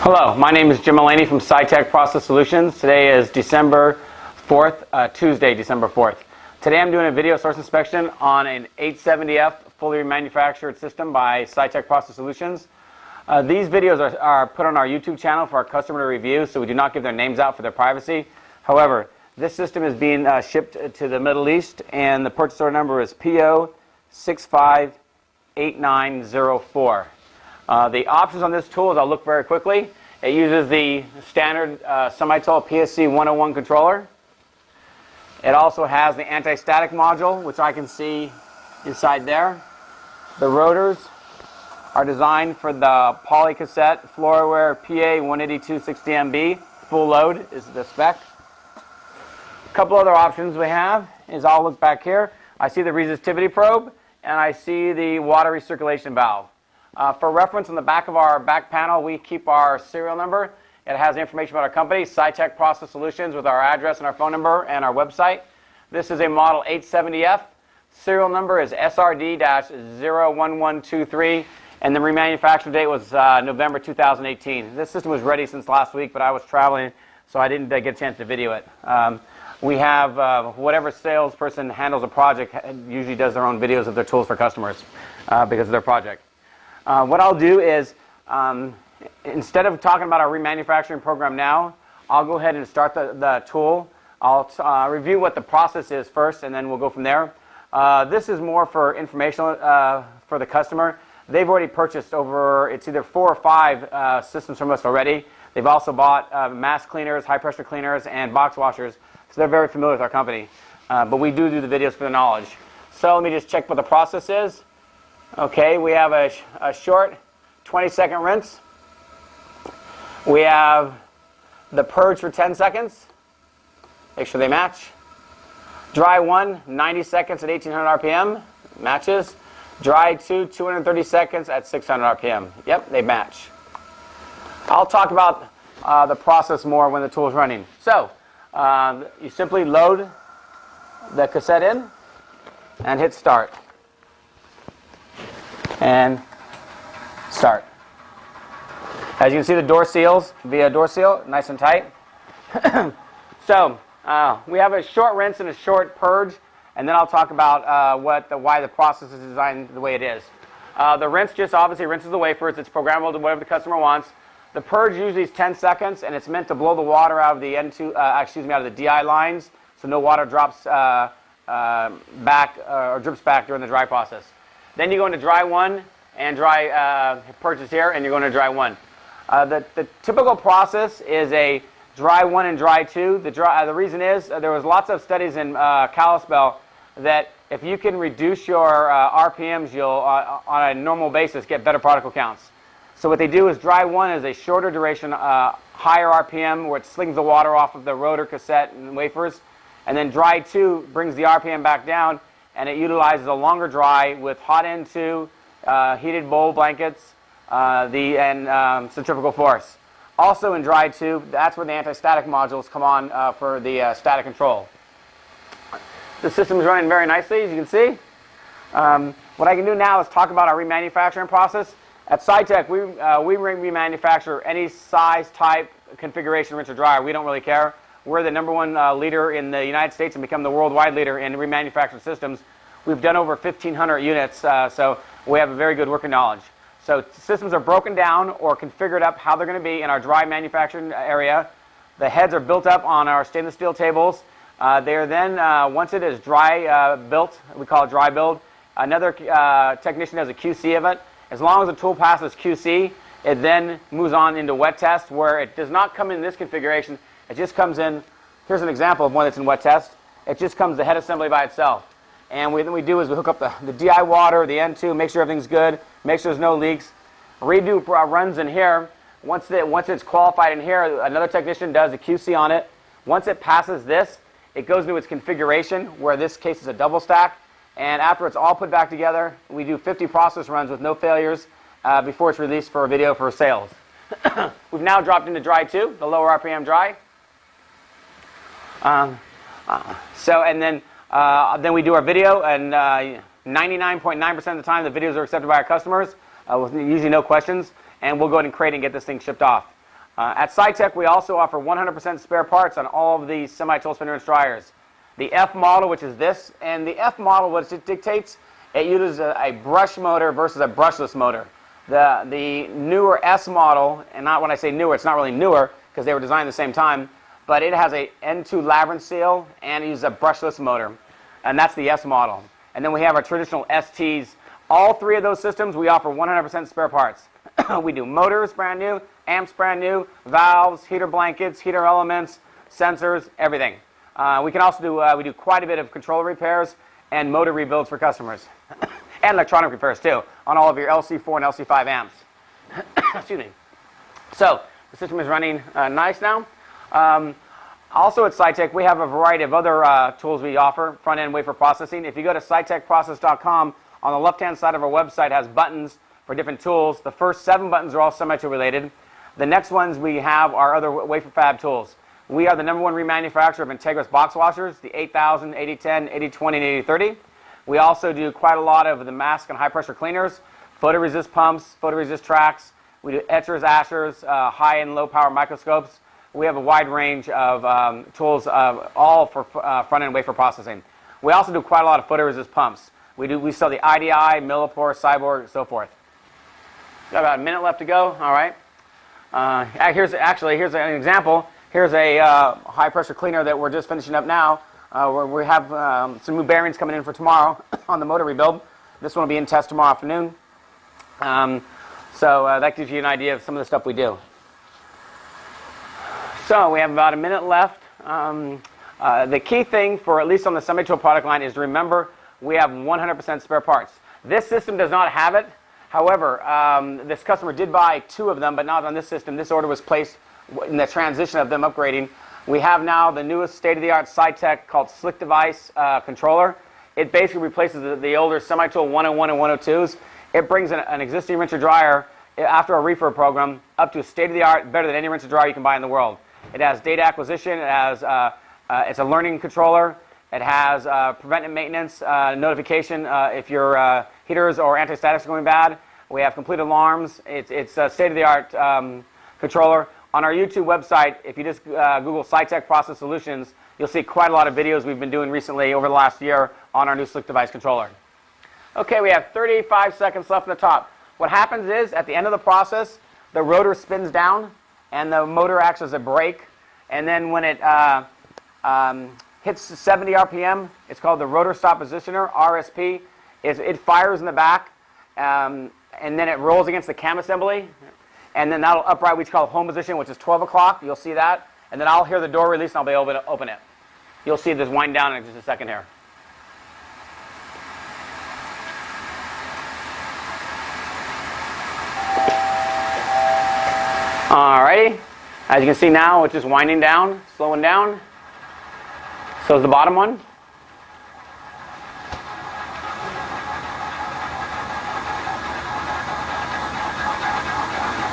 Hello, my name is Jim Mullaney from SciTech Process Solutions. Today is December 4th, Tuesday, December 4th. Today I'm doing a video source inspection on an 870F fully manufactured system by SciTech Process Solutions. These videos are put on our YouTube channel for our customer to review, so we do not give their names out for their privacy. However, this system is being shipped to the Middle East, and the purchase order number is PO658904. The options on this tool, as I'll look very quickly, it uses the standard Semitol PSC 101 controller. It also has the anti-static module, which I can see inside there. The rotors are designed for the Polycassette Floorware PA 18260MB. Full load is the spec. A couple other options we have is I'll look back here. I see the resistivity probe, and I see the water recirculation valve. For reference, on the back of our back panel, we keep our serial number. It has information about our company, SciTech Process Solutions, with our address and our phone number and our website. This is a model 870F. Serial number is SRD-01123, and the remanufactured date was November 2018. This system was ready since last week, but I was traveling, so I didn't get a chance to video it. We have whatever salesperson handles a project usually does their own videos of their tools for customers because of their project. What I'll do is, instead of talking about our remanufacturing program now, I'll go ahead and start the tool. I'll review what the process is first, and then we'll go from there. This is more for informational for the customer. They've already purchased it's either 4 or 5 systems from us already. They've also bought mass cleaners, high-pressure cleaners, and box washers, so they're very familiar with our company. But we do the videos for the knowledge. So let me just check what the process is. Okay, we have a short 20-second rinse. We have the purge for 10 seconds. Make sure they match. Dry 1, 90 seconds at 1800 RPM. Matches. Dry 2, 230 seconds at 600 RPM. Yep, they match. I'll talk about the process more when the tool is running. So, you simply load the cassette in and hit start. And start. As you can see, the door seals via door seal, nice and tight. So we have a short rinse and a short purge, and then I'll talk about why the process is designed the way it is. The rinse just obviously rinses the wafers. It's programmable to whatever the customer wants. The purge usually is 10 seconds, and it's meant to blow the water out of the out of the DI lines, so no water drops back or drips back during the dry process. Then you go into dry 1 and dry purges here, and you're going to dry 1. The typical process is a dry 1 and dry 2. The reason is there was lots of studies in Kalispell that if you can reduce your RPMs, you'll on a normal basis get better particle counts. So what they do is dry 1 is a shorter duration, higher RPM, where it slings the water off of the rotor, cassette, and wafers. And then dry 2 brings the RPM back down, and it utilizes a longer dry with hot N2, heated bowl blankets, and centrifugal force. Also in dry 2, that's where the anti-static modules come on for the static control. The system is running very nicely, as you can see. What I can do now is talk about our remanufacturing process. At SciTech, we remanufacture any size, type, configuration, rinse or dryer. We don't really care. We're the #1 leader in the United States and become the worldwide leader in remanufactured systems. We've done over 1,500 units, so we have a very good working knowledge. So systems are broken down or configured up how they're going to be in our dry manufacturing area. The heads are built up on our stainless steel tables. They are then, once it is dry built, we call it dry build, another technician does a QC of it. As long as the tool passes QC, it then moves on into wet test, where it does not come in this configuration. It just comes in. Here's an example of one that's in wet test. It just comes the head assembly by itself. And what we do is we hook up the DI water, the N2, make sure everything's good, make sure there's no leaks. Redo runs in here. Once it's qualified in here, another technician does a QC on it. Once it passes this, it goes into its configuration, where this case is a double stack. And after it's all put back together, we do 50 process runs with no failures before it's released for a video for sales. We've now dropped into dry 2, the lower RPM dry. Then we do our video, and 99.9% of the time the videos are accepted by our customers with usually no questions, and we'll go ahead and crate and get this thing shipped off. At SciTech, we also offer 100% spare parts on all of the semi-tool spinner and dryers. The F model, which is this, and the F model, what it dictates, it uses a brush motor versus a brushless motor. The newer S model, and not when I say newer, it's not really newer because they were designed at the same time, but it has a N2 labyrinth seal and it uses a brushless motor, and that's the S model. And then we have our traditional STs. All three of those systems, we offer 100% spare parts. We do motors, brand new, amps, brand new, valves, heater blankets, heater elements, sensors, everything. We can also do, we do quite a bit of controller repairs and motor rebuilds for customers. And electronic repairs too, on all of your LC4 and LC5 amps. Excuse me. So, the system is running nice now. Also at SciTech, we have a variety of other tools we offer, front-end wafer processing. If you go to scitechprocess.com, on the left-hand side of our website has buttons for different tools. The first 7 buttons are all semi-tool related. The next ones we have are other wafer fab tools. We are the #1 remanufacturer of Entegris box washers, the 8000, 8010, 8020, and 8030. We also do quite a lot of the mask and high-pressure cleaners, photoresist pumps, photoresist tracks. We do etchers, ashers, high and low-power microscopes. We have a wide range of tools, all for front-end wafer processing. We also do quite a lot of photoresist pumps. We sell the IDI, Millipore, Cyborg, so forth. Got about a minute left to go. All right. Here's an example. Here's a high-pressure cleaner that we're just finishing up now. We have some new bearings coming in for tomorrow on the motor rebuild. This one will be in test tomorrow afternoon. So that gives you an idea of some of the stuff we do. So we have about a minute left. The key thing for at least on the semi-tool product line is to remember we have 100% spare parts. This system does not have it. However, this customer did buy 2 of them, but not on this system. This order was placed in the transition of them upgrading. We have now the newest state-of-the-art SciTech called Slick Device controller. It basically replaces the older semi-tool 101 and 102s. It brings an existing rinser dryer after a refurb program up to state-of-the-art, better than any rinser dryer you can buy in the world. It has data acquisition. It has it's a learning controller. It has preventive maintenance notification if your heaters or anti-statics are going bad. We have complete alarms. It's a state-of-the-art controller. On our YouTube website, if you just Google SciTech Process Solutions, you'll see quite a lot of videos we've been doing recently over the last year on our new Slick Device controller. Okay, we have 35 seconds left in the top. What happens is, at the end of the process, the rotor spins down, and the motor acts as a brake. And then when it hits 70 RPM, it's called the rotor stop positioner, RSP. It fires in the back, and then it rolls against the cam assembly. And then that'll upright, which we call home position, which is 12 o'clock. You'll see that. And then I'll hear the door release, and I'll be able to open it. You'll see this wind down in just a second here. Alrighty. As you can see now, it's just winding down, slowing down. So is the bottom one.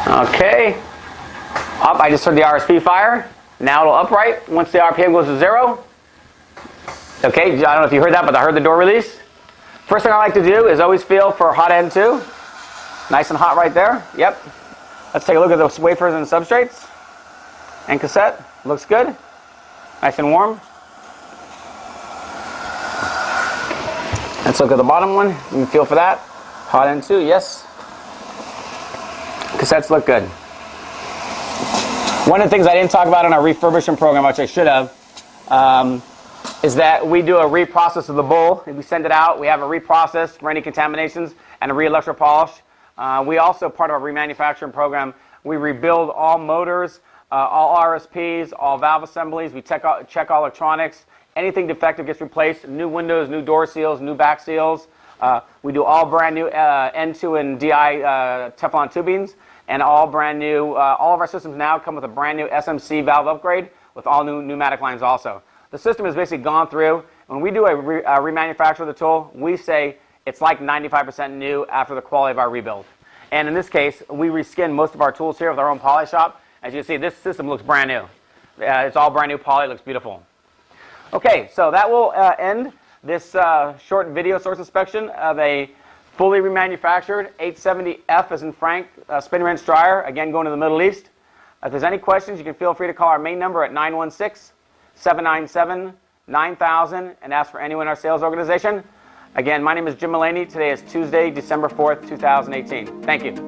Okay. Up, I just heard the RSP fire. Now it'll upright once the RPM goes to 0. Okay, I don't know if you heard that, but I heard the door release. First thing I like to do is always feel for hot end 2. Nice and hot right there. Yep. Let's take a look at those wafers and substrates. And cassette. Looks good. Nice and warm. Let's look at the bottom one. You can feel for that. Hot end 2, yes. Cassettes look good. One of the things I didn't talk about in our refurbishment program, which I should have, is that we do a reprocess of the bowl. We send it out. We have a reprocess for any contaminations and a re-electropolish. We also, part of our remanufacturing program, we rebuild all motors, all RSPs, all valve assemblies. We check all electronics. Anything defective gets replaced. New windows, new door seals, new back seals. We do all brand new N2 and DI Teflon tubings, and all brand new. All of our systems now come with a brand new SMC valve upgrade with all new pneumatic lines also. The system has basically gone through. When we do a remanufacture of the tool, we say it's like 95% new after the quality of our rebuild. And in this case, we reskin most of our tools here with our own poly shop. As you can see, this system looks brand new. It's all brand new poly. It looks beautiful. Okay, so that will end this short video source inspection of a fully remanufactured 870F as in Frank spin wrench dryer, again going to the Middle East. If there's any questions, you can feel free to call our main number at 916-797-9000 and ask for anyone in our sales organization. Again, my name is Jim Mullaney. Today is Tuesday, December 4th, 2018. Thank you.